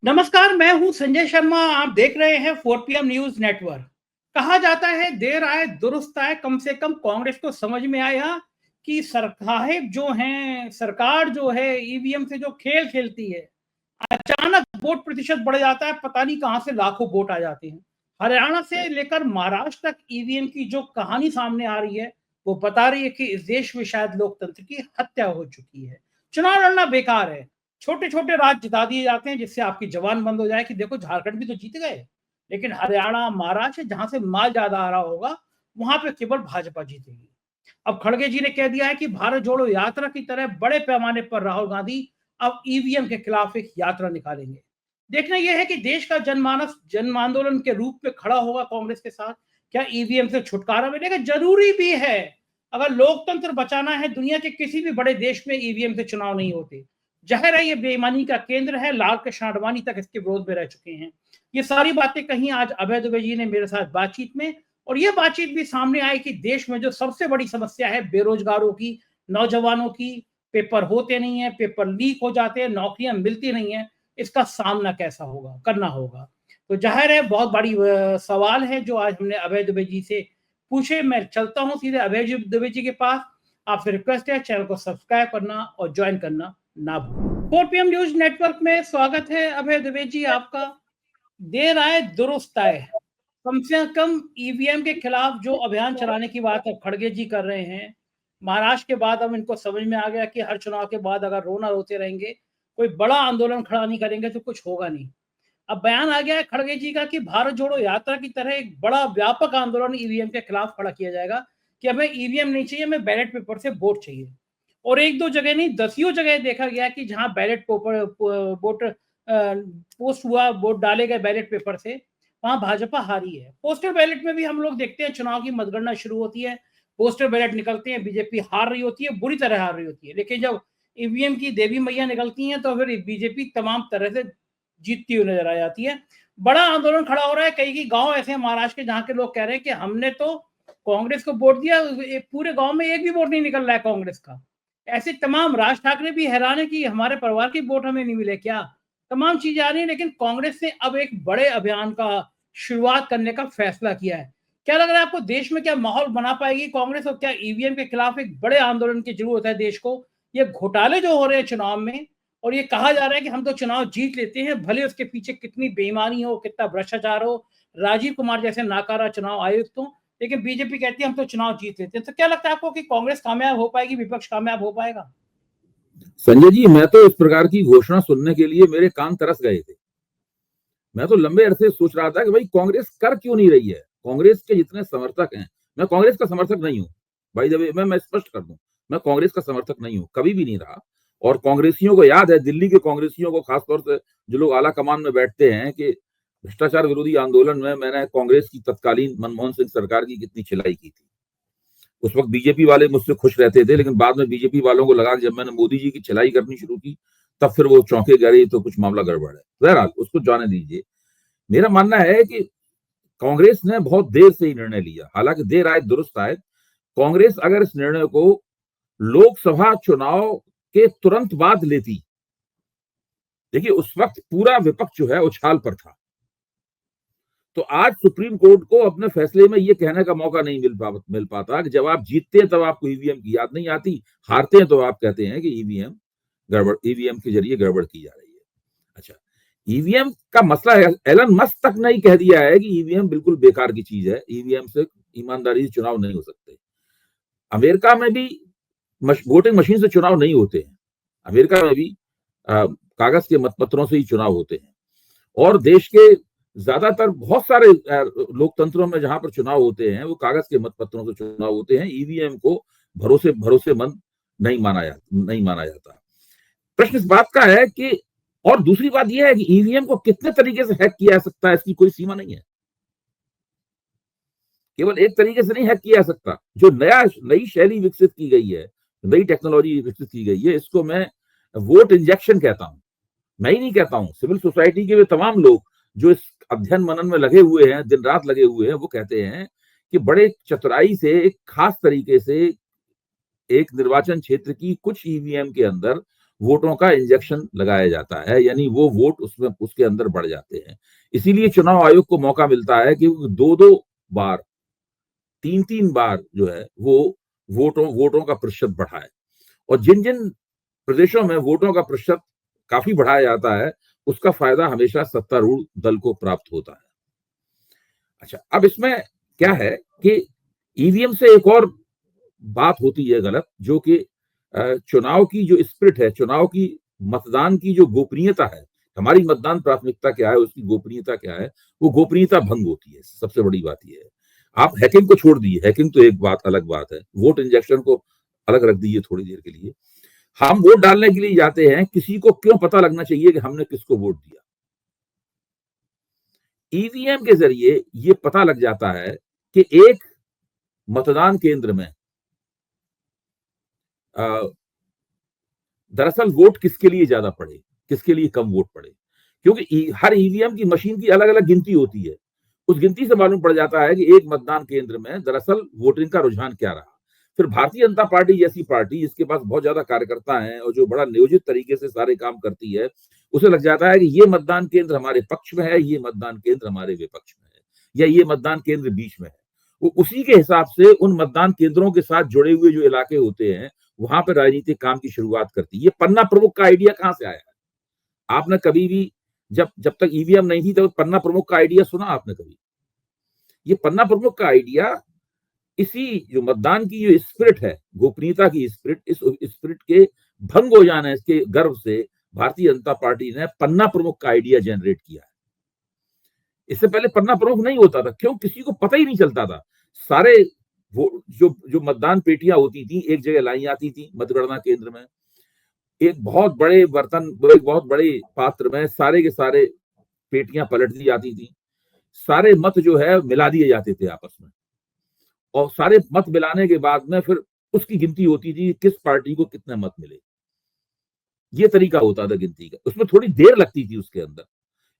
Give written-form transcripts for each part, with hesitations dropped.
नमस्कार, मैं हूं संजय शर्मा। आप देख रहे हैं 4 PM न्यूज नेटवर्क। कहा जाता है देर आए दुरुस्त आए। कम से कम कांग्रेस को समझ में आया कि सरकार जो है ईवीएम से जो खेल खेलती है। अचानक वोट प्रतिशत बढ़ जाता है, पता नहीं कहां से लाखों वोट आ जाते हैं। हरियाणा से लेकर महाराष्ट्र तक ईवीएम की जो कहानी सामने आ रही है, वो बता रही है कि इस देश में शायद लोकतंत्र की हत्या हो चुकी है। चुनाव लड़ना बेकार है। छोटे छोटे राज्य जिता दिए जाते हैं जिससे आपकी जबान बंद हो जाए कि देखो झारखंड भी तो जीत गए। लेकिन हरियाणा महाराष्ट्र जहां से माल ज्यादा आ रहा होगा, वहां पे केवल भाजपा जीतेगी। अब खड़गे जी ने कह दिया है कि भारत जोड़ो यात्रा की तरह बड़े पैमाने पर राहुल गांधी अब ईवीएम के खिलाफ एक यात्रा निकालेंगे। देखना यह है कि देश का जनमानस जन आंदोलन के रूप में खड़ा होगा कांग्रेस के साथ। क्या ईवीएम से छुटकारा मिलेगा? जरूरी भी है। अगर लोकतंत्र बचाना है, दुनिया के किसी भी बड़े देश में ईवीएम से चुनाव नहीं होते। जाहिर है ये बेईमानी का केंद्र है। लाल कृष्ण आडवाणी तक इसके विरोध में रह चुके हैं। ये सारी बातें कहीं आज अभय दुबे जी ने मेरे साथ बातचीत में, और ये बातचीत भी सामने आई कि देश में जो सबसे बड़ी समस्या है बेरोजगारों की, नौजवानों की, पेपर होते नहीं है, पेपर लीक हो जाते हैं, नौकरियां मिलती नहीं है, इसका सामना कैसा होगा, करना होगा। तो जाहिर है बहुत बड़ी सवाल है जो आज हमने अभय दुबे जी से पूछे। मैं चलता हूं सीधे अभय दुबे जी के पास। आपसे रिक्वेस्ट है चैनल को सब्सक्राइब करना और ज्वाइन करना ना भूलें। 4 PM न्यूज नेटवर्क में स्वागत है अभय दुबे जी आपका। देर आए दुरुस्त आए। कम से कम ईवीएम के खिलाफ जो अभियान चलाने की बात अब खड़गे जी कर रहे हैं, महाराष्ट्र के बाद अब इनको समझ में आ गया कि हर चुनाव के बाद अगर रोना रोते रहेंगे, कोई बड़ा आंदोलन खड़ा नहीं करेंगे तो कुछ होगा नहीं। अब बयान आ गया है खड़गे जी का कि भारत जोड़ो यात्रा की तरह एक बड़ा व्यापक आंदोलन ईवीएम के खिलाफ खड़ा किया जाएगा कि हमें ईवीएम नहीं चाहिए, हमें बैलेट पेपर से वोट चाहिए। और एक दो जगह नहीं, दसियों जगह देखा गया कि जहां बैलेट पेपर वोट पोस्ट हुआ, वोट डाले गए बैलेट पेपर से, वहां भाजपा हारी है। पोस्टल बैलेट में भी हम लोग देखते हैं चुनाव की मतगणना शुरू होती है, पोस्टल बैलेट निकलते हैं, बीजेपी हार रही होती है, बुरी तरह हार रही होती है। लेकिन जब ईवीएम की देवी मैया निकलती हैं तो फिर बीजेपी तमाम तरह से जीतती हुई नजर आ जाती है। बड़ा आंदोलन खड़ा हो रहा है। कई गांव ऐसे हैं महाराष्ट्र के जहां के लोग कह रहे हैं कि हमने तो कांग्रेस को वोट दिया, पूरे गांव में एक भी वोट नहीं निकल रहा है कांग्रेस का। ऐसे तमाम, राज ठाकरे भी हैरान है कि हमारे परिवार की वोट हमें नहीं मिले क्या। तमाम चीजें आ रही है। लेकिन कांग्रेस ने अब एक बड़े अभियान का शुरुआत करने का फैसला किया है। क्या लग रहा है आपको, देश में क्या माहौल बना पाएगी कांग्रेस, और क्या ईवीएम के खिलाफ एक बड़े आंदोलन की जरूरत है देश को? ये घोटाले जो हो रहे हैं चुनाव में, और ये कहा जा रहा है कि हम तो चुनाव जीत लेते हैं, भले उसके पीछे कितनी बेईमानी हो, कितना भ्रष्टाचार हो, राजीव कुमार जैसे नाकारा चुनाव आयुक्त हो, लेकिन बीजेपी कहती है हम तो चुनाव जीत लेते हैं। तो क्या लगता है आपको कि कांग्रेस कामयाब हो पाएगी, विपक्ष कामयाब हो पाएगा? संजय जी, मैं तो इस प्रकार की घोषणा सुनने के लिए मेरे कान तरस गए थे। मैं तो लंबे अरसे सोच रहा था कि भाई कांग्रेस कर क्यों नहीं रही है। कांग्रेस के जितने समर्थक हैं, मैं कांग्रेस का समर्थक नहीं हूं। भाई जब मैं स्पष्ट कर दूं, मैं कांग्रेस का समर्थक नहीं हूं, कभी भी नहीं रहा। और कांग्रेसियों को याद है, दिल्ली के कांग्रेसियों को, खासतौर से जो लोग आला कमान में बैठते हैं, कि भ्रष्टाचार विरोधी आंदोलन में मैंने कांग्रेस की तत्कालीन मनमोहन सिंह सरकार की कितनी खिलाई की थी। उस वक्त बीजेपी वाले मुझसे खुश रहते थे, लेकिन बाद में बीजेपी वालों को लगा कि जब मैंने मोदी जी की छिलाई करनी शुरू की, तब फिर वो चौंके गए, तो कुछ मामला गड़बड़ है। बहरहाल उसको जाने दीजिए। मेरा मानना है कि कांग्रेस ने बहुत देर से ही निर्णय लिया, हालांकि देर आए दुरुस्त आए। कांग्रेस अगर इस निर्णय को लोकसभा चुनाव के तुरंत बाद लेती, देखिए उस वक्त पूरा विपक्ष जो है उछाल पर था, तो आज सुप्रीम कोर्ट को अपने फैसले में यह कहने का मौका नहीं मिल पाता कि जब आप जीतते हैं तब आपको ईवीएम की याद नहीं आती, हारते हैं तो आप कहते हैं कि ईवीएम के जरिए गड़बड़ की जा रही है। अच्छा, ईवीएम का मसला है, एलन मस्क तक नहीं कह दिया है कि ईवीएम बिल्कुल बेकार की चीज है, ईवीएम से ईमानदारी से चुनाव नहीं हो सकते। अमेरिका में भी वोटिंग मशीन से चुनाव नहीं होते हैं। अमेरिका में भी कागज के मतपत्रों से ही चुनाव होते हैं। और देश के ज्यादातर बहुत सारे लोकतंत्रों में जहां पर चुनाव होते हैं, वो कागज के मतपत्रों से चुनाव होते हैं। ईवीएम को भरोसेमंद नहीं माना जाता। प्रश्न इस बात का है कि, और दूसरी बात यह है कि ईवीएम को कितने तरीके से हैक किया जा सकता है, इसकी कोई सीमा नहीं है। केवल एक तरीके से नहीं हैक किया जा सकता। जो नई शैली विकसित की गई है, नई टेक्नोलॉजी विकसित की गई है, इसको मैं वोट इंजेक्शन कहता हूं। मैं ही नहीं कहता हूं, सिविल सोसाइटी के वे तमाम लोग जो इस अध्ययन मनन में लगे हुए हैं, दिन रात लगे हुए हैं, वो कहते हैं कि बड़े चतुराई से, एक खास तरीके से एक निर्वाचन क्षेत्र की कुछ ईवीएम के अंदर वोटों का इंजेक्शन लगाया जाता है, यानी वो वोट उसमें उसके अंदर बढ़ जाते हैं। इसीलिए चुनाव आयोग को मौका मिलता है कि 2-2 बार, 3-3 बार जो है वो वोटों का प्रतिशत बढ़ाए, और जिन जिन प्रदेशों में वोटों का प्रतिशत काफी बढ़ाया जाता है उसका फायदा हमेशा सत्तारूढ़ दल को प्राप्त होता है। अच्छा, अब इसमें क्या है कि ईवीएम से एक और बात होती है गलत, जो कि चुनाव की जो स्पिरिट है, चुनाव की मतदान की जो गोपनीयता है, हमारी मतदान प्राथमिकता क्या है, उसकी गोपनीयता क्या है, वो गोपनीयता भंग होती है। सबसे बड़ी बात यह है, आप हैकिंग को छोड़ दीजिए, हैकिंग तो एक बात अलग बात है, वोट इंजेक्शन को अलग रख दीजिए थोड़ी देर के लिए। हम वोट डालने के लिए जाते हैं, किसी को क्यों पता लगना चाहिए कि हमने किसको वोट दिया? ईवीएम के जरिए ये पता लग जाता है कि एक मतदान केंद्र में दरअसल वोट किसके लिए ज्यादा पड़े, किसके लिए कम वोट पड़े, क्योंकि हर ईवीएम की मशीन की अलग अलग गिनती होती है। उस गिनती से मालूम पड़ जाता है कि एक मतदान केंद्र में दरअसल वोटिंग का रुझान क्या रहा। फिर भारतीय जनता पार्टी जैसी पार्टी, जिसके पास बहुत ज्यादा कार्यकर्ता हैं और जो बड़ा नियोजित तरीके से सारे काम करती है, उसे लग जाता है कि ये मतदान केंद्र हमारे पक्ष में है, ये मतदान केंद्र हमारे विपक्ष में है, या ये मतदान केंद्र बीच में है। वो उसी के हिसाब से उन मतदान केंद्रों के साथ जुड़े हुए जो इलाके होते हैं वहां पर राजनीतिक काम की शुरुआत करती है। ये पन्ना प्रमुख का आइडिया कहां से आया है? आपने कभी भी, जब तक ईवीएम नहीं थी तब पन्ना प्रमुख का आइडिया सुना आपने कभी? ये पन्ना प्रमुख का आइडिया इसी जो मतदान की जो स्पिरिट है, गोपनीयता की स्पिरिट, इस स्पिरिट के भंग हो जाने इसके गर्व से भारतीय जनता पार्टी ने पन्ना प्रमुख का आइडिया जनरेट किया है। इससे पहले पन्ना प्रमुख नहीं होता था, क्यों? किसी को पता ही नहीं चलता था। सारे वो जो मतदान पेटियां होती थी एक जगह लाई जाती थी मतगणना केंद्र में, एक बहुत बड़े बर्तन, एक बहुत बड़े पात्र में सारे के सारे पेटियां पलट दी जाती थी, सारे मत जो है मिला दिए जाते थे आपस में, और सारे मत मिलाने के बाद में फिर उसकी गिनती होती थी किस पार्टी को कितने मत मिले। ये तरीका होता था गिनती का, उसमें थोड़ी देर लगती थी उसके अंदर,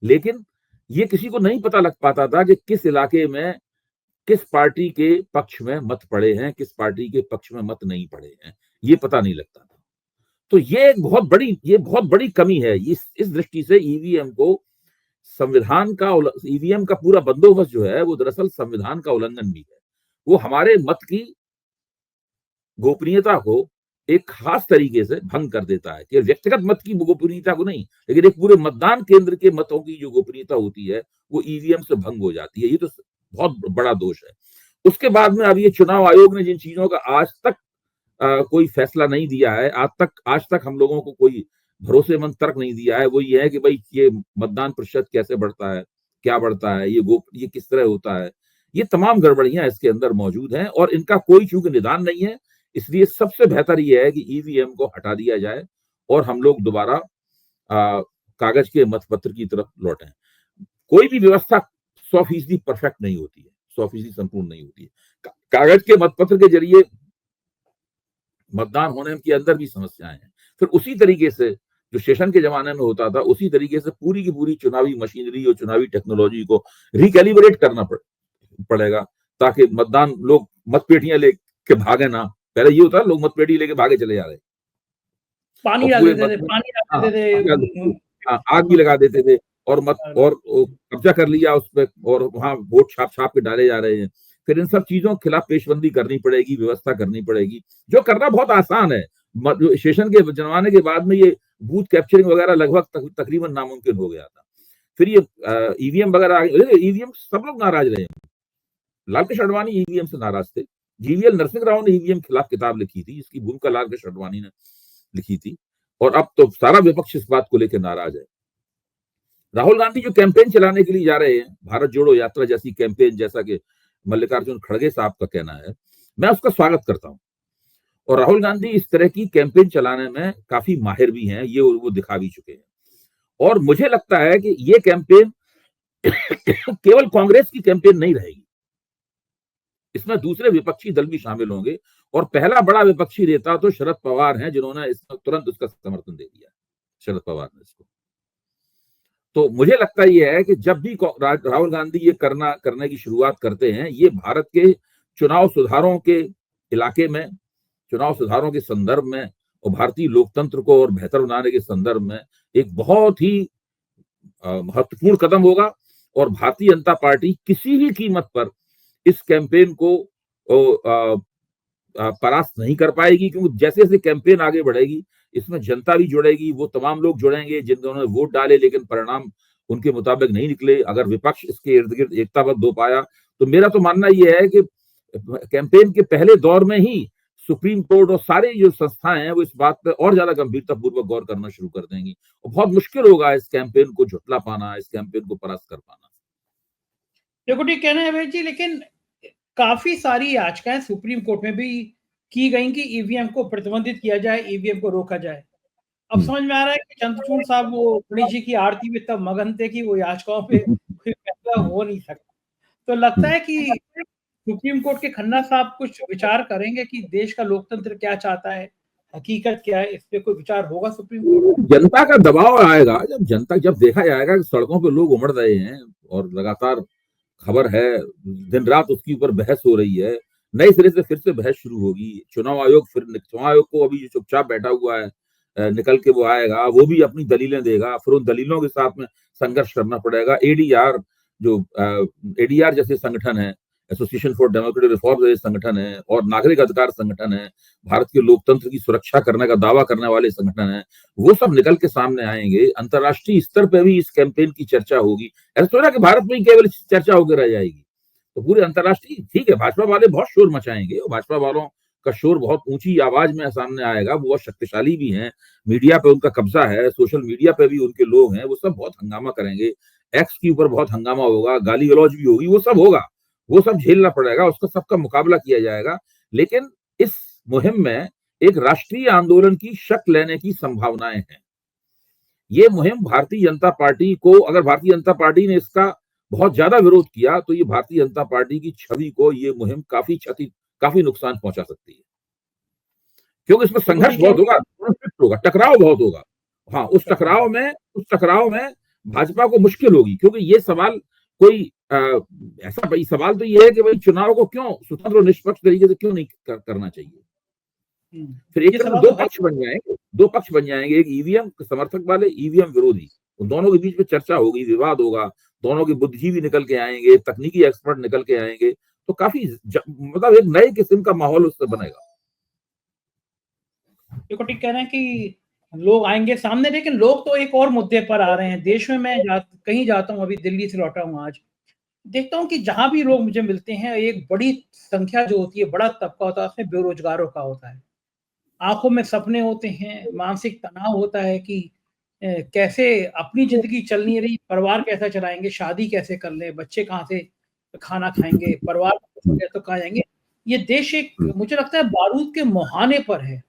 लेकिन ये किसी को नहीं पता लग पाता था कि किस इलाके में किस पार्टी के पक्ष में मत पड़े हैं, किस पार्टी के पक्ष में मत नहीं पड़े हैं, ये पता नहीं लगता था। तो ये बहुत बड़ी कमी है। इस दृष्टि से ईवीएम को संविधान का, ईवीएम का पूरा बंदोबस्त जो है वो दरअसल संविधान का उल्लंघन भी है। वो हमारे मत की गोपनीयता को एक खास तरीके से भंग कर देता है, कि व्यक्तिगत मत की गोपनीयता को नहीं, लेकिन एक पूरे मतदान केंद्र के मतों की जो गोपनीयता होती है वो ईवीएम से भंग हो जाती है। ये तो बहुत बड़ा दोष है। उसके बाद में अब ये चुनाव आयोग ने जिन चीजों का आज तक कोई फैसला नहीं दिया है, आज तक हम लोगों को कोई भरोसेमंद तर्क नहीं दिया है, वो ये है कि भाई ये मतदान प्रतिशत कैसे बढ़ता है, क्या बढ़ता है, ये किस तरह होता है। ये तमाम गड़बड़ियां इसके अंदर मौजूद हैं और इनका कोई चूंकि निदान नहीं है, इसलिए सबसे बेहतर ये है कि ईवीएम को हटा दिया जाए और हम लोग दोबारा कागज के मतपत्र की तरफ लौटें। कोई भी व्यवस्था 100% परफेक्ट नहीं होती है, 100% संपूर्ण नहीं होती है। कागज के मतपत्र के जरिए मतदान होने के अंदर भी समस्याएं हैं। फिर उसी तरीके से जो सेशन के जमाने में होता था, उसी तरीके से पूरी की पूरी चुनावी मशीनरी और चुनावी टेक्नोलॉजी को रिकैलिब्रेट करना पड़ेगा, ताकि मतदान लोग मतपेटियां लेके भागे ना। पहले ये होता है लोग मतपेटी लेके भागे चले जा रहे, पानी डाल देते थे, आग भी लगा देते थे और कब्जा कर लिया उस पर, और वहां वोट छाप के डाले जा रहे हैं। फिर इन सब चीजों के खिलाफ पेशबंदी करनी पड़ेगी, व्यवस्था करनी पड़ेगी, जो करना बहुत आसान है। सेशन के जमाने के बाद में ये बूथ कैप्चरिंग वगैरह लगभग तकरीबन नामुमकिन हो गया था। फिर ये ईवीएम वगैरह, ईवीएम सब लोग नाराज रहे। लाल कृष्ण आडवाणी ईवीएम से नाराज थे, जीवीएल नरसिंह राव ने ईवीएम खिलाफ किताब लिखी थी, इसकी भूमिका लाल कृष्ण आडवाणी ने लिखी थी, और अब तो सारा विपक्ष इस बात को लेकर नाराज है। राहुल गांधी जो कैंपेन चलाने के लिए जा रहे हैं, भारत जोड़ो यात्रा जैसी कैंपेन, जैसा कि मल्लिकार्जुन खड़गे साहब का कहना है, मैं उसका स्वागत करता हूं। और राहुल गांधी इस तरह की कैंपेन चलाने में काफी माहिर भी हैं, ये वो दिखा भी चुके हैं। और मुझे लगता है कि ये कैंपेन केवल कांग्रेस की कैंपेन नहीं रहेगी, इसमें दूसरे विपक्षी दल भी शामिल होंगे, और पहला बड़ा विपक्षी नेता तो शरद पवार हैं, जिन्होंने इसमें तुरंत उसका समर्थन दे दिया, शरद पवार ने इसको। तो मुझे लगता यह है कि जब भी राहुल गांधी ये करने की शुरुआत करते हैं, ये भारत के चुनाव सुधारों के इलाके में, चुनाव सुधारों के संदर्भ में और भारतीय लोकतंत्र को और बेहतर बनाने के संदर्भ में एक बहुत ही महत्वपूर्ण कदम होगा। और भारतीय जनता पार्टी किसी भी कीमत पर इस कैंपेन को परास्त नहीं कर पाएगी, क्योंकि जैसे जैसे कैंपेन आगे बढ़ेगी इसमें जनता भी जुड़ेगी, वो तमाम लोग जुड़ेंगे जिन्होंने वोट डाले लेकिन परिणाम उनके मुताबिक नहीं निकले। अगर विपक्ष इसके इर्द गिर्द एकताबद्ध हो पाया तो मेरा तो मानना यह है कि कैंपेन के पहले दौर में ही सुप्रीम कोर्ट और सारे जो संस्थाएं हैं वो इस बात पर और ज्यादा गंभीरता पूर्वक गौर करना शुरू कर देंगी और बहुत मुश्किल होगा इस कैंपेन को झुटला पाना, इस कैंपेन को परास्त कर पाना। देखो ठीक कहना है अभय जी, लेकिन काफी सारी याचिकाएं सुप्रीम कोर्ट में भी की गई कि ईवीएम को प्रतिबंधित किया जाए, ईवीएम को रोका जाए। अब समझ में आ रहा है कि चंद्रचूड़ साहब वो गणेश जी की आरती में तब मगन थे कि वो याचिकाओं पे कोई फैसला हो नहीं सका। तो लगता है कि सुप्रीम कोर्ट के खन्ना साहब कुछ विचार करेंगे कि देश का लोकतंत्र क्या चाहता है, हकीकत क्या है, इस पे कोई विचार होगा सुप्रीम कोर्ट में? जनता का दबाव आएगा, जब देखा जाएगा कि सड़कों पे लोग उमड़ रहे हैं और लगातार खबर है, दिन रात उसके ऊपर बहस हो रही है, नए सिरे से फिर से बहस शुरू होगी। चुनाव आयोग को अभी जो चुपचाप बैठा हुआ है, निकल के वो आएगा, वो भी अपनी दलीलें देगा, फिर उन दलीलों के साथ में संघर्ष करना पड़ेगा। एडीआर जैसे संगठन है, एसोसिएशन फॉर डेमोक्रेटिक रिफॉर्म जैसे संगठन है और नागरिक अधिकार संगठन है, भारत के लोकतंत्र की सुरक्षा करने का दावा करने वाले संगठन है, वो सब निकल के सामने आएंगे। अंतर्राष्ट्रीय स्तर पर भी इस कैंपेन की चर्चा होगी। ऐसा थोड़ा कि भारत में ही केवल चर्चा होकर रह जाएगी, तो पूरे अंतर्राष्ट्रीय, ठीक है भाजपा वाले बहुत शोर मचाएंगे और भाजपा वालों का शोर बहुत ऊंची आवाज में सामने आएगा, वो बहुत शक्तिशाली भी हैं, मीडिया पे उनका कब्जा है, सोशल मीडिया पे भी उनके लोग हैं, वो सब बहुत हंगामा करेंगे, एक्स के ऊपर बहुत हंगामा होगा, गाली गलौज भी होगी, वो सब होगा, वो सब झेलना पड़ेगा, उसका सबका मुकाबला किया जाएगा। लेकिन इस मुहिम में एक राष्ट्रीय आंदोलन की शक्ल लेने की संभावनाएं हैं। ये मुहिम भारतीय जनता पार्टी को, अगर भारतीय जनता पार्टी ने इसका बहुत ज्यादा विरोध किया तो ये भारतीय जनता पार्टी की छवि को ये मुहिम काफी नुकसान पहुंचा सकती है, क्योंकि इसमें संघर्ष बहुत होगा, टकराव बहुत होगा। हाँ, उस टकराव में भाजपा को मुश्किल होगी, क्योंकि ये सवाल कोई ऐसा भाई सवाल तो ये है कि भाई चुनाव को क्यों स्वतंत्र और निष्पक्ष तरीके से क्यों नहीं करना चाहिए। फिर एक दो पक्ष बन जाएंगे, एक ईवीएम समर्थक वाले, ईवीएम विरोधी, उन दोनों के बीच में चर्चा होगी, विवाद होगा, दोनों के बुद्धिजीवी निकल के आएंगे, तकनीकी एक्सपर्ट निकल के आएंगे, तो काफी मतलब एक नए किस्म का माहौल उससे बनेगा। देखो ठीक कह रहे हैं कि लोग आएंगे सामने, लेकिन लोग तो एक और मुद्दे पर आ रहे हैं देश में। मैं कहीं जाता हूँ, अभी दिल्ली से लौटा हूँ, आज देखता हूँ कि जहां भी लोग मुझे मिलते हैं एक बड़ी संख्या जो होती है, बड़ा तबका होता है, उसमें बेरोजगारों का होता है। आंखों में सपने होते हैं, मानसिक तनाव होता है कि कैसे अपनी जिंदगी चल नहीं रही, परिवार कैसा चलाएंगे, शादी कैसे कर ले, बच्चे कहाँ से खाना खाएंगे, परिवार तो कहाँ जाएंगे। ये देश एक, मुझे लगता है, बारूद के मुहाने पर है।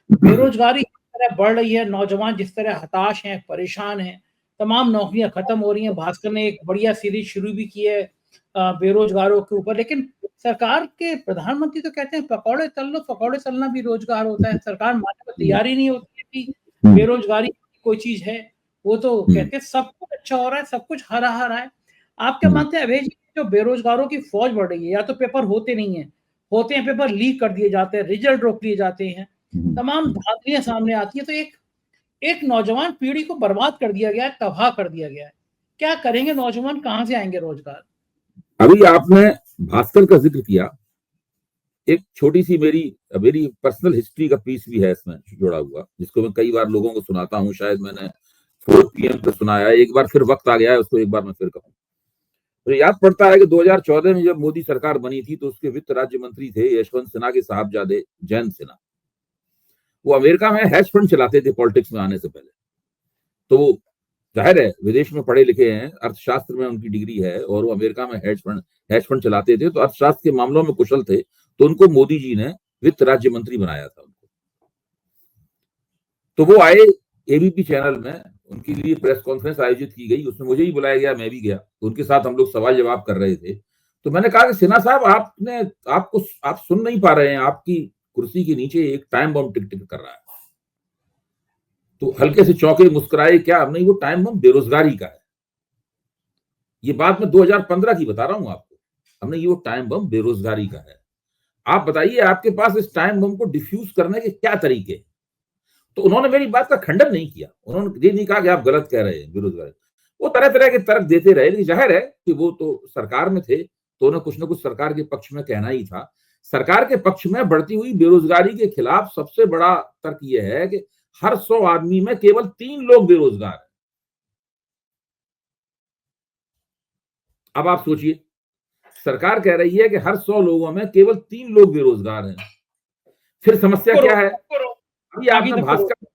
बेरोजगारी जिस तरह बढ़ रही है, नौजवान जिस तरह हताश हैं, परेशान हैं, तमाम नौकरियां खत्म हो रही हैं। भास्कर ने एक बढ़िया सीरीज शुरू भी की है बेरोजगारों के ऊपर, लेकिन सरकार के प्रधानमंत्री तो कहते हैं पकौड़े तल लो, पकौड़े तलना भी रोजगार होता है। सरकार मानने को तैयार ही नहीं होती है कि बेरोजगारी कोई चीज है। वो तो कहते हैं सब कुछ अच्छा हो रहा है, सब कुछ हरा हरा है। आप क्या मानते हैं अभय जी, जो बेरोजगारों की फौज बढ़ रही है, या तो पेपर होते नहीं है, होते हैं पेपर लीक कर दिए जाते हैं, रिजल्ट रोक लिए जाते हैं, तमाम धांधलियां सामने आती है, तो एक नौजवान पीढ़ी को बर्बाद कर दिया गया है, तबाह कर दिया गया है। क्या करेंगे नौजवान, कहां से आएंगे रोजगार? अभी आपने भास्कर का जिक्र किया, एक छोटी सी मेरी पर्सनल हिस्ट्री का पीस भी है इसमें जुड़ा हुआ, जिसको मैं कई बार लोगों को सुनाता हूँ। शायद मैंने 4 PM पे सुनाया, एक बार फिर वक्त आ गया है उसको एक बार मैं फिर कहूँ। मुझे याद पड़ता है कि 2014 में जब मोदी सरकार बनी थी तो उसके वित्त राज्य मंत्री थे यशवंत सिन्हा के साहबजादे जयंत सिन्हा। वो अमेरिका में हैज फंड चलाते थे पॉलिटिक्स में आने से पहले। तो जाहिर है विदेश में पढ़े लिखे हैं, अर्थशास्त्र में उनकी डिग्री है और वो अमेरिका में हैज फंड चलाते थे, तो अर्थशास्त्र के मामलों में कुशल थे, तो उनको मोदी जी ने वित्त राज्य मंत्री बनाया था उनको। तो वो आए एबीपी चैनल में, उनके लिए प्रेस कॉन्फ्रेंस आयोजित की गई, उसमें मुझे ही बुलाया गया, मैं भी गया, तो उनके साथ हम लोग सवाल जवाब कर रहे थे। तो मैंने कहा कि सिन्हा साहब, आप सुन नहीं पा रहे हैं, आपकी कुर्सी के नीचे एक टाइम बम टिक टिक कर रहा है। तो हल्के से चौंके, मुस्कुराए, क्या नहीं, वो टाइम बम बेरोजगारी का है। ये बात मैं 2015 की बता रहा हूं आपको। हमने ये वो टाइम बम बेरोजगारी का है। आप बताइए, आपके पास इस टाइम बम को डिफ्यूज करने के क्या तरीके हैं? तो उन्होंने मेरी बात का खंडन नहीं किया, उन्होंने ये नहीं कहा कि आप गलत कह रहे हैं बेरोजगारी। वो तरह तरह के तर्क देते रहे, लेकिन जाहिर है कि वो तो सरकार में थे, तो उन्हें कुछ ना कुछ सरकार के पक्ष में कहना ही था। सरकार के पक्ष में बढ़ती हुई बेरोजगारी के खिलाफ सबसे बड़ा तर्क यह है कि हर 100 आदमी में केवल 3 लोग बेरोजगार हैं। अब आप सोचिए, सरकार कह रही है कि हर 100 लोगों में केवल 3 लोग बेरोजगार हैं। फिर समस्या क्या है? अभी आपने भास्कर,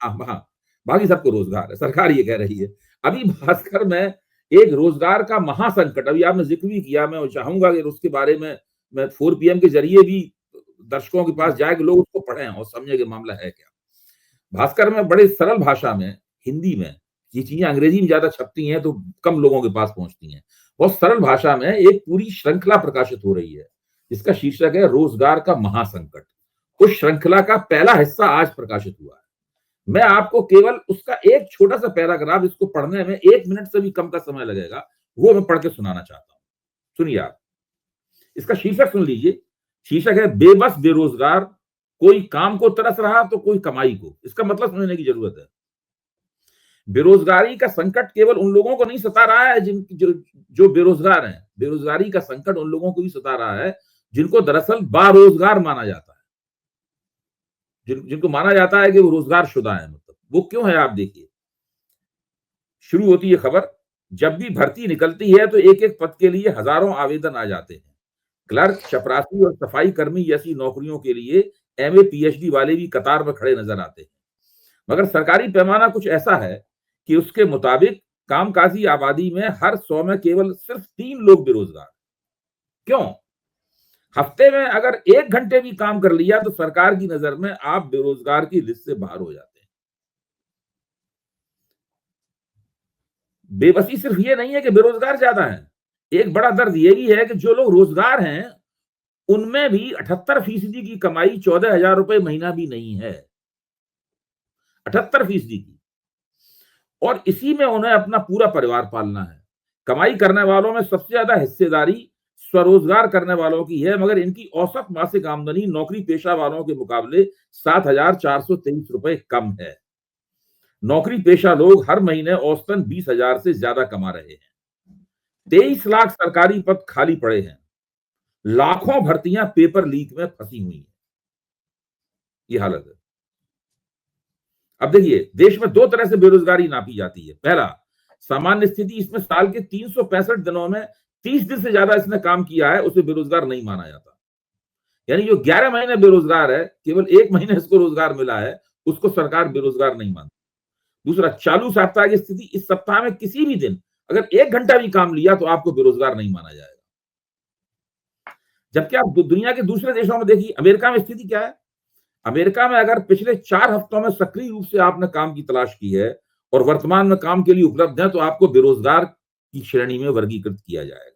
हाँ, बाकी सबको रोजगार है, सरकार ये कह रही है। अभी भास्कर में एक रोजगार का महासंकट, अभी आपने जिक्र भी किया, मैं चाहूंगा कि उसके बारे में मैं 4 PM के जरिए भी दर्शकों के पास जाए कि लोग उसको पढ़ें और समझे कि मामला है क्या। भास्कर में बड़े सरल भाषा में, हिंदी में, ये चीजें अंग्रेजी में ज्यादा छपती हैं तो कम लोगों के पास पहुंचती हैं, बहुत सरल भाषा में एक पूरी श्रृंखला प्रकाशित हो रही है जिसका शीर्षक है रोजगार का महासंकट। उस श्रृंखला का पहला हिस्सा आज प्रकाशित हुआ है। मैं आपको केवल उसका एक छोटा सा पैराग्राफ, इसको पढ़ने में 1 मिनट से भी कम का समय लगेगा, वो मैं पढ़ के सुनाना चाहता हूं। सुनिए आप, इसका शीर्षक सुन लीजिए। शीर्षक है बेबस बेरोजगार, कोई काम को तरस रहा तो कोई कमाई को। इसका मतलब समझने की जरूरत है। बेरोजगारी का संकट केवल उन लोगों को नहीं सता रहा है जो बेरोजगार हैं। बेरोजगारी का संकट उन लोगों को भी सता रहा है जिनको दरअसल बारोजगार माना जाता है, जिनको माना जाता है कि वो रोजगार शुदा है। मतलब वो क्यों है, आप देखिए। शुरू होती है खबर, जब भी भर्ती निकलती है तो एक एक पद के लिए हजारों आवेदन आ जाते हैं। क्लर्क, चपरासी और सफाई कर्मी जैसी नौकरियों के लिए MA PhD वाले भी कतार में खड़े नजर आते हैं। मगर सरकारी पैमाना कुछ ऐसा है कि उसके मुताबिक कामकाजी आबादी में हर 100 में केवल सिर्फ 3 लोग बेरोजगार। क्यों? हफ्ते में अगर 1 घंटे भी काम कर लिया तो सरकार की नजर में आप बेरोजगार की लिस्ट से बाहर हो जाते हैं। बेबसी सिर्फ ये नहीं है कि बेरोजगार ज्यादा है, एक बड़ा दर्द ये भी है कि जो लोग रोजगार हैं उनमें भी 78% की कमाई 14,000 रुपए महीना भी नहीं है। 78% की। और इसी में उन्हें अपना पूरा परिवार पालना है। कमाई करने वालों में सबसे ज्यादा हिस्सेदारी स्वरोजगार करने वालों की है, मगर इनकी औसत मासिक आमदनी नौकरी पेशा वालों के मुकाबले 7,423 रुपए कम है। नौकरी पेशा लोग हर महीने औसतन 20,000 से ज्यादा कमा रहे हैं। 23 लाख सरकारी पद खाली पड़े हैं। लाखों भर्तियां पेपर लीक में फंसी हुई हैं। ये हालत है। अब देखिए, देश में 2 तरह से बेरोजगारी नापी जाती है। पहला, सामान्य स्थिति, इसमें साल के 365 दिनों में 30 दिन से ज्यादा इसने काम किया है, उसे बेरोजगार नहीं माना जाता। यानी जो 11 महीने बेरोजगार है, केवल 1 महीने इसको रोजगार मिला है, उसको सरकार बेरोजगार नहीं मानती। दूसरा, चालू सप्ताह की स्थिति, इस सप्ताह में किसी भी दिन अगर 1 घंटा भी काम लिया तो आपको बेरोजगार नहीं माना जाएगा। जबकि आप दुनिया के दूसरे देशों में देखिए, अमेरिका में स्थिति क्या है। अमेरिका में अगर पिछले 4 हफ्तों में सक्रिय रूप से आपने काम की तलाश की है और वर्तमान में काम के लिए उपलब्ध है तो आपको बेरोजगार की श्रेणी में वर्गीकृत किया जाएगा।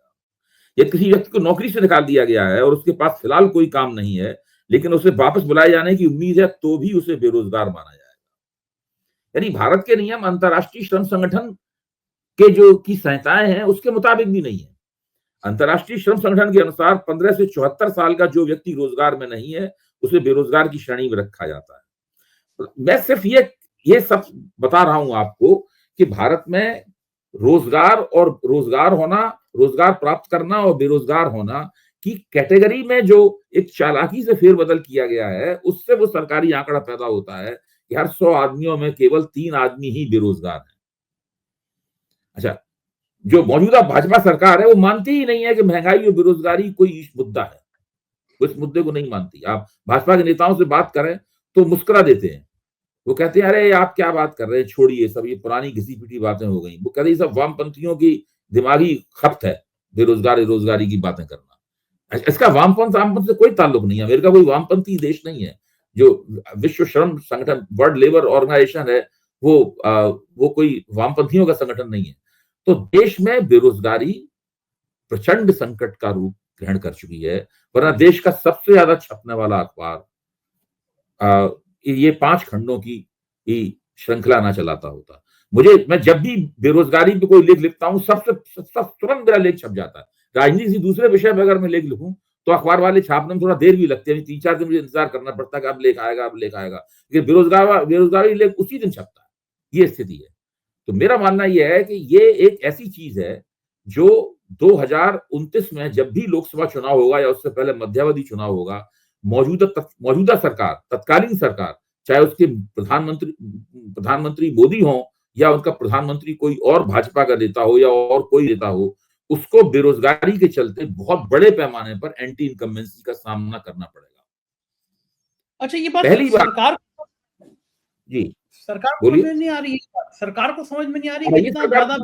यदि किसी व्यक्ति को नौकरी से निकाल दिया गया है और उसके पास फिलहाल कोई काम नहीं है लेकिन उसे वापस बुलाए जाने की उम्मीद है तो भी उसे बेरोजगार माना जाएगा। यानी भारत के नियम अंतर्राष्ट्रीय श्रम संगठन के जो की संहिताएं हैं उसके मुताबिक भी नहीं है। अंतर्राष्ट्रीय श्रम संगठन के अनुसार 15 से 74 साल का जो व्यक्ति रोजगार में नहीं है उसे बेरोजगार की श्रेणी में रखा जाता है। मैं सिर्फ ये सब बता रहा हूं आपको कि भारत में रोजगार और रोजगार होना, रोजगार प्राप्त करना और बेरोजगार होना की कैटेगरी में जो एक चालाकी से फेरबदल किया गया है उससे वो सरकारी आंकड़ा पैदा होता है कि हर 100 आदमियों में केवल 3 आदमी ही बेरोजगार हैं। अच्छा, जो मौजूदा भाजपा सरकार है वो मानती ही नहीं है कि महंगाई और बेरोजगारी कोई मुद्दा है, वो इस मुद्दे को नहीं मानती। आप भाजपा के नेताओं से बात करें तो मुस्कुरा देते हैं, वो कहते हैं अरे आप क्या बात कर रहे हैं, छोड़िए सब, ये पुरानी घिसी पिटी बातें हो गई। वो कहते हैं सब वामपंथियों की दिमागी खपत है बेरोजगारी की बातें करना। इसका वामपंथ से कोई ताल्लुक नहीं है। अमेरिका कोई वामपंथी देश नहीं है। जो विश्व श्रम संगठन, वर्ल्ड लेबर ऑर्गेनाइजेशन है, वो कोई वामपंथियों का संगठन नहीं है। तो देश में बेरोजगारी प्रचंड संकट का रूप ग्रहण कर चुकी है, वरना देश का सबसे ज्यादा छपने वाला अखबार ये 5 खंडों की श्रृंखला ना चलाता होता। मैं जब भी बेरोजगारी पे कोई लेख लिखता हूं सबसे तुरंत मेरा लेख छप जाता है। राजनीति से दूसरे विषय में अगर मैं लेख लिखूं तो अखबार वाले छापने में थोड़ा देर भी लगती है, 3-4 दिन मुझे इंतजार करना पड़ता है कि अब लेख आएगा, अब लेख आएगा। लेकिन बेरोजगारी लेख उसी दिन छपता है, ये स्थिति है। तो मेरा मानना यह है कि ये एक ऐसी चीज है जो 2029 में जब भी लोकसभा चुनाव होगा या उससे पहले मध्यावधि चुनाव होगा, मौजूदा सरकार, तत्कालीन सरकार, चाहे उसके प्रधानमंत्री मोदी हो या उनका प्रधानमंत्री कोई और भाजपा का नेता हो या और कोई नेता हो, उसको बेरोजगारी के चलते बहुत बड़े पैमाने पर एंटी इनकम्बेंसी का सामना करना पड़ेगा। अच्छा, ये बात पहली बात सरकार जी सरकार को बोलिए। समझ नहीं आ रही है, सरकार को समझ में नहीं आ रही आ कि रही है इतना सरकार, ज्यादा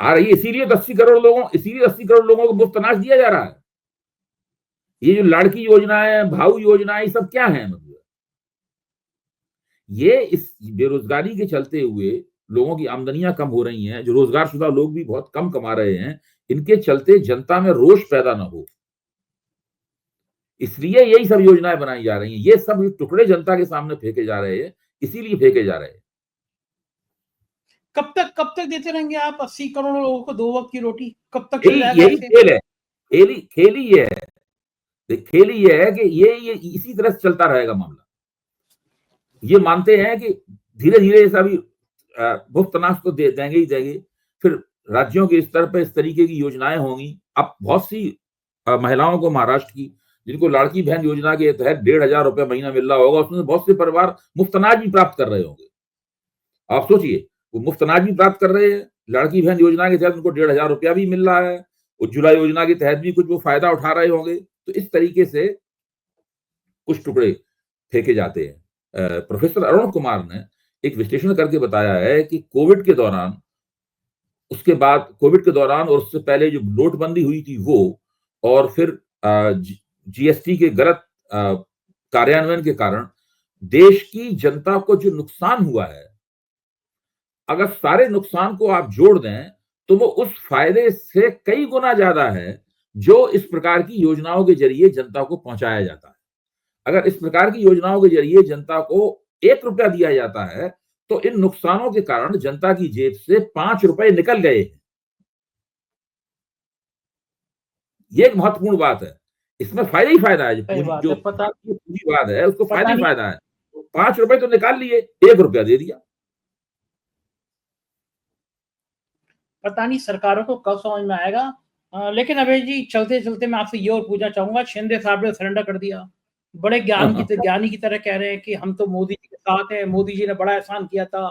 आ रही है, इसीलिए 80 करोड़ लोगों को मुफ्त अनाज दिया जा रहा है। ये जो लड़की योजना है, भाऊ योजना है, ये सब क्या है? मतलब ये इस बेरोजगारी के चलते हुए लोगों की आमदनियां कम हो रही हैं, जो रोजगारशुदा लोग भी बहुत कम कमा रहे हैं, इनके चलते जनता में रोष पैदा न हो, इसलिए यही सब योजनाएं बनाई जा रही हैं। ये सब टुकड़े जनता के सामने फेंके जा रहे हैं, इसीलिए फेंके जा रहे हैं। कब तक देते रहेंगे आप 80 करोड़ लोगों को 2 वक्त की रोटी? कब तक यही खेल है, खेल ही ये है कि ये इसी तरह से चलता रहेगा मामला। ये मानते हैं कि धीरे धीरे सभी मुफ्त अनाज तो देंगे ही देंगे, फिर राज्यों के स्तर पर इस तरीके की योजनाएं होंगी। अब बहुत सी महिलाओं को महाराष्ट्र की, जिनको लाड़की बहन योजना के तहत 1,500 रुपए महीना मिल रहा होगा, उसमें बहुत से परिवार मुफ्त अनाज भी प्राप्त कर रहे होंगे। आप सोचिए, वो मुफ्त अनाज भी प्राप्त कर रहे हैं, लाड़की बहन योजना के तहत उनको 1,500 रुपया भी मिल रहा है, उज्ज्वला योजना के तहत भी कुछ वो फायदा उठा रहे होंगे। तो इस तरीके से कुछ टुकड़े फेंके जाते हैं। प्रोफेसर अरुण कुमार ने एक विश्लेषण करके बताया है कि कोविड के दौरान, उसके बाद कोविड के दौरान और उससे पहले जो नोटबंदी हुई थी वो, और फिर जीएसटी के गलत कार्यान्वयन के कारण देश की जनता को जो नुकसान हुआ है, अगर सारे नुकसान को आप जोड़ दें तो वो उस फायदे से कई गुना ज्यादा है जो इस प्रकार की योजनाओं के जरिए जनता को पहुंचाया जाता है। अगर इस प्रकार की योजनाओं के जरिए जनता को 1 रुपया दिया जाता है तो इन नुकसानों के कारण जनता की जेब से 5 रुपए निकल गए। ये एक महत्वपूर्ण बात है, इसमें फायदा ही फायदा है। जो पूरी बात है उसको फायदा ही फायदा है। 5 रुपए तो निकाल लिए, 1 रुपया दे दिया। पता नहीं सरकारों को कब समझ में आएगा। लेकिन अभय जी, चलते चलते मैं आपसे ये और पूछना चाहूंगा, शिंदे साहब ने सरेंडर कर दिया, बड़े ज्ञानी की तरह कह रहे हैं कि हम तो मोदी जी के साथ हैं, मोदी जी ने बड़ा एहसान किया था,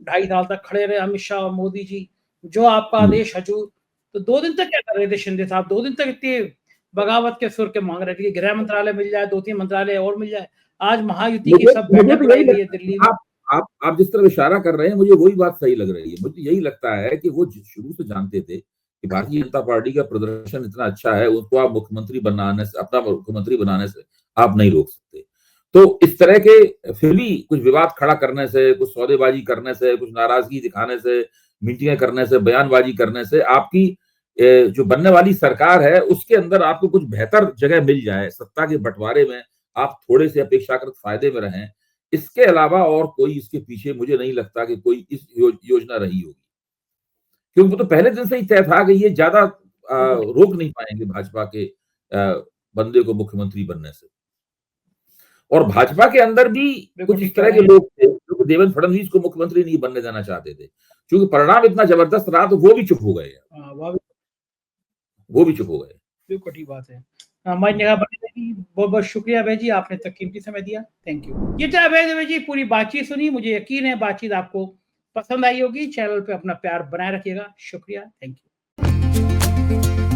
2.5 साल तक खड़े रहे अमित शाह और मोदी जी, जो आपका आदेश हजूर। तो 2 दिन तक क्या कर रहे थे शिंदे साहब? 2 दिन तक इतने बगावत के सुर के मांग रहे थे कि गृह मंत्रालय मिल जाए, 2-3 मंत्रालय और मिल जाए। आज महायुति की सब बैठक बुलाई गई है दिल्ली में। आप जिस तरह इशारा कर रहे हैं, मुझे वही बात सही लग रही है। मुझे यही लगता है कि वो शुरू से जानते थे कि भारतीय जनता पार्टी का प्रदर्शन इतना अच्छा है, उसको आप मुख्यमंत्री बनाने से, अपना मुख्यमंत्री बनाने से आप नहीं रोक सकते। तो इस तरह के फिल्मी कुछ विवाद खड़ा करने से, कुछ सौदेबाजी करने से, कुछ नाराजगी दिखाने से, मीटिंगें करने से, बयानबाजी करने से आपकी जो बनने वाली सरकार है उसके अंदर आपको कुछ बेहतर जगह मिल जाए, सत्ता के बंटवारे में आप थोड़े से अपेक्षाकृत फायदे में रहें, इसके अलावा और कोई इसके पीछे मुझे नहीं लगता कि कोई इस योजना रही होगी। क्योंकि वो तो पहले दिन से ही तय था कि ये ज्यादा रोक नहीं पाएंगे भाजपा के बंदे को मुख्यमंत्री बनने से। और भाजपा के अंदर भी कुछ इस तरह के लोग थे जो देवेंद्र फडणवीस को मुख्यमंत्री नहीं बनने देना चाहते थे, क्योंकि परिणाम इतना जबरदस्त रहा तो वो भी चुप हो गए। वो भी चुप हो गए। बिल्कुल ठीक बात है। हमारी निगाह बनी रहेगी। बहुत बहुत शुक्रिया अभय जी, आपने तक कीमती समय दिया। Thank you. ये था अभय जी, पूरी बातचीत सुनी, मुझे यकीन है बातचीत आपको पसंद आई होगी। चैनल पे अपना प्यार बनाए रखिएगा। शुक्रिया, थैंक यू।